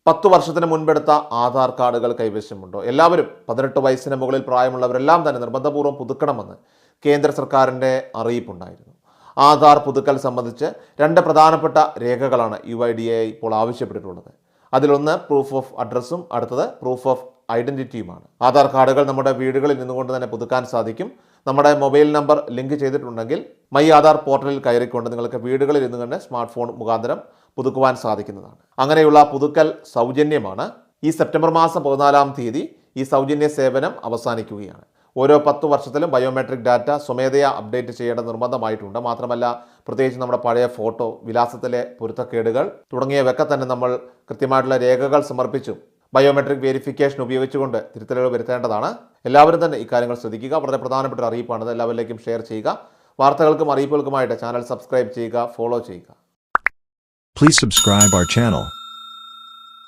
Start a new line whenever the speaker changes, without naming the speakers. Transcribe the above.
10 വർഷത്തിന് മുൻപെടുത്ത ആധാർ കാർഡുകൾ കൈവശമുണ്ടോ? എല്ലാവരും 18 വയസ്സിന് മുകളിൽ പ്രായമുള്ളവരെല്ലാം തന്നെ നിർബന്ധപൂർവ്വം പുതുക്കണമെന്ന് കേന്ദ്ര സർക്കാരിൻ്റെ അറിയിപ്പുണ്ടായിരുന്നു. ആധാർ പുതുക്കൽ സംബന്ധിച്ച് 2 പ്രധാനപ്പെട്ട രേഖകളാണ് UIDAI ഇപ്പോൾ ആവശ്യപ്പെട്ടിട്ടുള്ളത്. അതിലൊന്ന് പ്രൂഫ് ഓഫ് അഡ്രസ്സും അടുത്തത് പ്രൂഫ് ഓഫ് ഐഡൻറ്റിറ്റിയുമാണ്. ആധാർ കാർഡുകൾ നമ്മുടെ വീടുകളിൽ നിന്നുകൊണ്ട് തന്നെ പുതുക്കാൻ സാധിക്കും. നമ്മുടെ മൊബൈൽ നമ്പർ ലിങ്ക് ചെയ്തിട്ടുണ്ടെങ്കിൽ മൈ ആധാർ പോർട്ടലിൽ കയറിക്കൊണ്ട് നിങ്ങൾക്ക് വീടുകളിൽ നിന്ന് തന്നെ സ്മാർട്ട് ഫോൺ മുഖാന്തരം പുതുക്കുവാൻ സാധിക്കുന്നതാണ്. അങ്ങനെയുള്ള പുതുക്കൽ സൗജന്യമാണ്. ഈ സെപ്റ്റംബർ മാസം 14-ാം തീയതി ഈ സൗജന്യ സേവനം അവസാനിക്കുകയാണ്. ഓരോ 10 വർഷത്തിലും ബയോമെട്രിക് ഡാറ്റ സ്വമേധയാ അപ്ഡേറ്റ് ചെയ്യേണ്ട നിർബന്ധമായിട്ടുണ്ട്. മാത്രമല്ല പ്രത്യേകിച്ച് നമ്മുടെ പഴയ ഫോട്ടോ, വിലാസത്തിലെ പൊരുത്തക്കേടുകൾ തുടങ്ങിയവയൊക്കെ തന്നെ നമ്മൾ കൃത്യമായിട്ടുള്ള രേഖകൾ സമർപ്പിച്ചും ബയോമെട്രിക് വെരിഫിക്കേഷൻ ഉപയോഗിച്ചുകൊണ്ട് തിരുത്തലുകൾ വരുത്തേണ്ടതാണ്. എല്ലാവരും തന്നെ ഇക്കാര്യങ്ങൾ ശ്രദ്ധിക്കുക. വളരെ പ്രധാനപ്പെട്ട ഒരു അറിയിപ്പാണത്. എല്ലാവരിലേക്കും ഷെയർ ചെയ്യുക. വാർത്തകൾക്കും അറിയിപ്പുകൾക്കുമായിട്ട് ചാനൽ സബ്സ്ക്രൈബ് ചെയ്യുക, ഫോളോ ചെയ്യുക.
Please subscribe our channel.